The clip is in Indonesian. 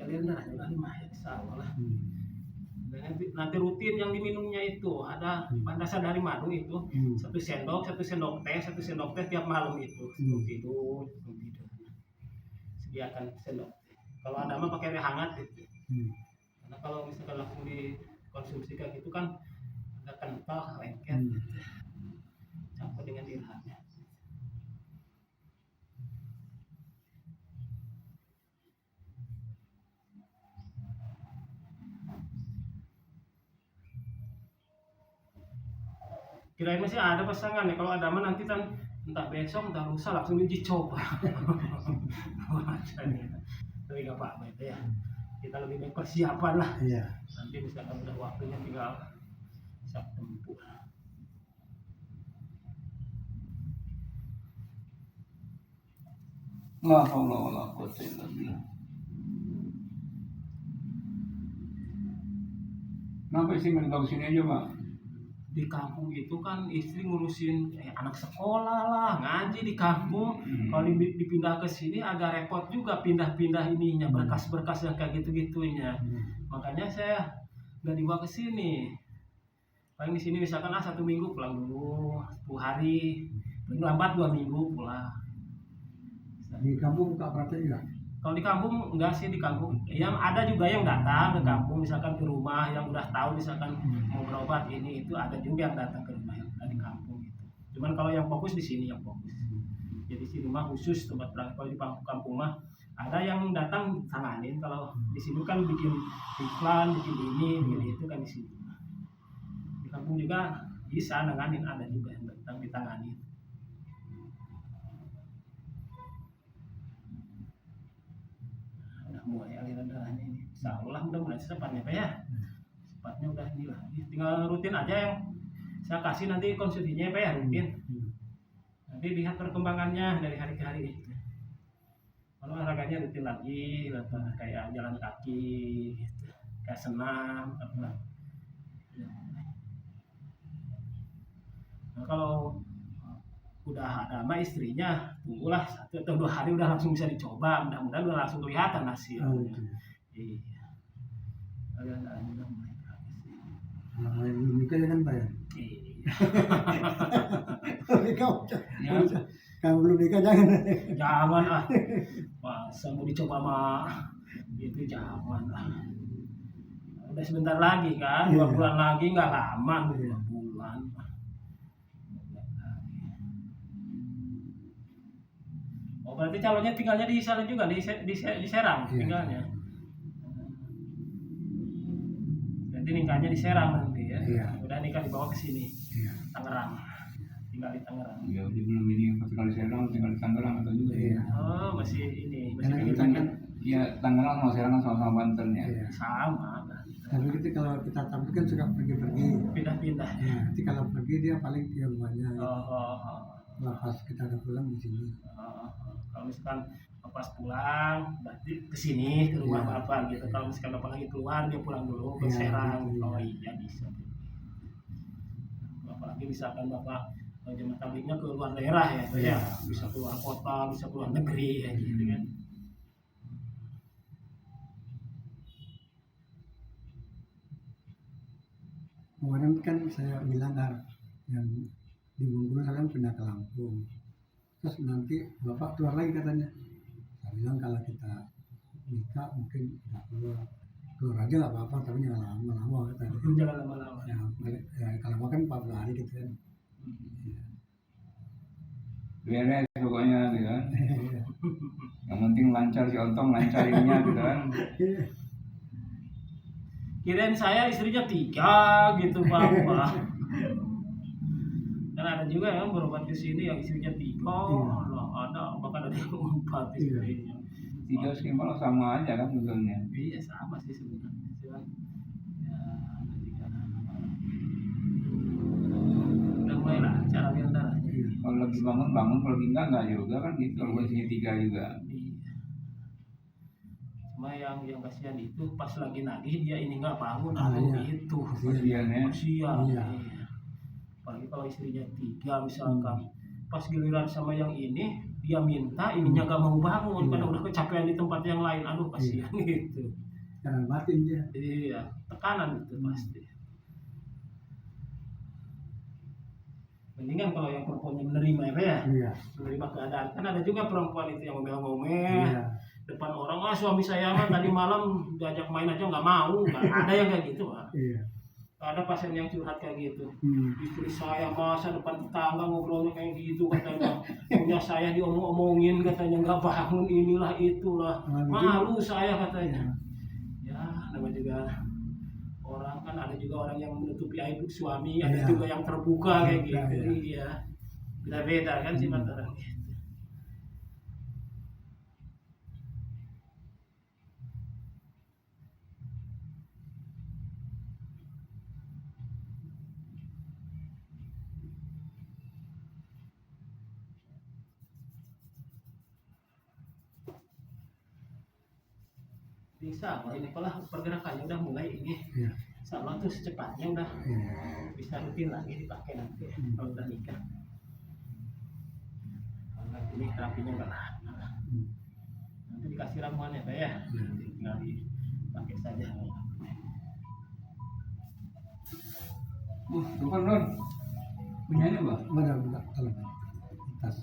aliran darahnya udah 5 ya, insya Allah lah. Nanti rutin yang diminumnya itu ada dasar dari madu itu 1 sendok teh tiap malam itu sebelum tidur. Sediakan sendok teh. Kalau ada mah pakai teh hangat gitu. Karena kalau misalkan langsung dikonsumsi kayak gitu kan agak kental, lengket gitu. Campur dengan dirhamnya. Kirain masih ada pasangan ya, kalau ada mah nanti kan entah besok entah lusa langsung diuji coba. Tapi nggak apa-apa itu ya, kita lebih baik persiapan lah. Nanti misalkan udah waktunya tinggal siap tempur. La haula wala quwwata illa billah. Kenapa sih meninggal sini aja, Pak? Di kampung itu kan istri ngurusin anak sekolah lah, ngaji di kampung. Kalau dipindah ke sini agak repot juga pindah-pindah ininya, berkas-berkas yang kayak gitu-gitunya. Makanya saya nggak dibawa ke sini. Paling di sini misalkan 1 minggu pulang dulu, 10 hari, paling lambat 2 minggu pulang. Di kampung buka praktek juga? Kalau di kampung enggak sih, di kampung yang ada juga yang datang ke kampung misalkan ke rumah yang udah tahu misalkan mau berobat ini itu, ada juga yang datang ke rumah yang ada di kampung gitu. Cuman kalau yang fokus di sini yang fokus. Jadi di rumah khusus tempat praktek. Kalau di kampung mah ada yang datang tanganin, kalau di sini kan bikin iklan, bikin ini, bikin itu kan di sini. Di kampung juga bisa nanganin, ada juga yang datang ditanganin. Mulai aliran darahnya ini, insya Allah mudah-mudahan secepatnya Pak ya. Secepatnya udah ini lah, tinggal rutin aja yang saya kasih nanti konsumsinya Pak ya, rutin. Nanti lihat perkembangannya dari hari ke hari gitu. Kalau olahraganya rutin lagi, kayak jalan kaki, gitu. Kayak senam, apa. Nah, kalau udah ada sama istrinya, tunggulah 1 atau 2 hari udah langsung bisa dicoba, mudah-mudahan udah langsung kelihatan hasilnya. Iya. Kalian udah mulai habis. Mulai belum nikah kan Pak ya? Iya. Kalau belum nikah jangan. Jangan ah. Masa mau dicoba mah itu jangan lah. Udah sebentar lagi kan, 2 bulan lagi nggak lama, 2 bulan. Oh berarti calonnya tinggalnya di sana juga, di Serang tinggalnya. Berarti nikahnya di Serang nanti ya. Udah nikah dibawa ke sini. Tangerang. Tinggal di Tangerang. Ya udah belum ini pas tinggal di Serang, tinggal di Tangerang atau juga. Oh masih ini, masih Karena kita kan ya Tangerang sama Serang kan sama-sama Banten ya. sama. Tapi kita kalau kita tampil kan suka pergi-pergi. Pindah-pindah. Ya, nanti kalau pergi dia paling di rumahnya. Pas kita udah pulang di sini. Kalau misalkan pas pulang berarti ke sini ke rumah Bapak gitu. Kalau misalkan Bapak lagi keluar dia pulang dulu ke Serang. Gitu, Oh iya bisa. Apalagi misalkan Bapak jemaah tablignya ke luar daerah ya, bisa keluar kota, bisa keluar negeri ya gitu kan. Kemarin kan saya bilang yang di Bengkulu kalian pindah ke Lampung. Terus nanti Bapak keluar lagi katanya. Saya bilang kalau kita nikah mungkin nggak keluar aja nggak apa-apa, tapi jangan lama-lama katanya. Jangan lama-lama. Ya kalau makan 40 hari gitu kan. Beres pokoknya gitu kan. Yang penting lancar si Ontong, lancar ininya gitu kan. Kirain saya istrinya 3 gitu Bapak. Kan ada juga yang berobat ke sini yang istrinya 3, ada bahkan ada yang 4 istrinya. 3 skema sama aja kan sebetulnya. Iya sama sih sebenarnya. Cuman ya udah mulai lancar aliran darahnya. Kalau lagi bangun, kalau lagi enggak juga kan gitu. Kalau kondisinya 3 juga. Cuma yang kasihan itu pas lagi nagih dia ini nggak bangun, itu kasihan ya. Iya. Apalagi kalau istrinya 3 misalkan, pas giliran sama yang ini dia minta ininya gak mau bangun Iya. karena udah kecapean di tempat yang lain, aduh kasihan gitu. Karena batin dia. Iya, tekanan itu pasti. Mendingan kalau yang perempuannya menerima ya, Iya. menerima keadaan. Kan ada juga perempuan itu yang ngomel-ngomel Iya. depan orang, suami saya mah tadi malam diajak main aja nggak mau. Ada yang kayak gitu, Pak. Iya. Ada pasien yang curhat kayak gitu. Hmm. Istri saya masa depan tetangga ngobrolnya kayak gitu katanya. Punya saya diomong-omongin katanya nggak bangun inilah itulah. Malu saya katanya. Ya, namanya juga orang kan ada juga orang yang menutupi aib suami, ada Iya. juga yang terbuka kayak Terbuka, gitu. iya. Iya. Beda-beda kan sifat orang gitu. Bisa, kalau ini kalau pergerakannya udah mulai ini, Iya. insya Allah tuh secepatnya udah Iya. bisa rutin lagi dipakai nanti kalau udah nikah. Kalau ini terapinya nggak lama, Hmm. nanti dikasih ramuan ya Pak ya, Iya. tinggal dipakai saja. Tuh kan Don, punyanya Mbak. Mana kalau tas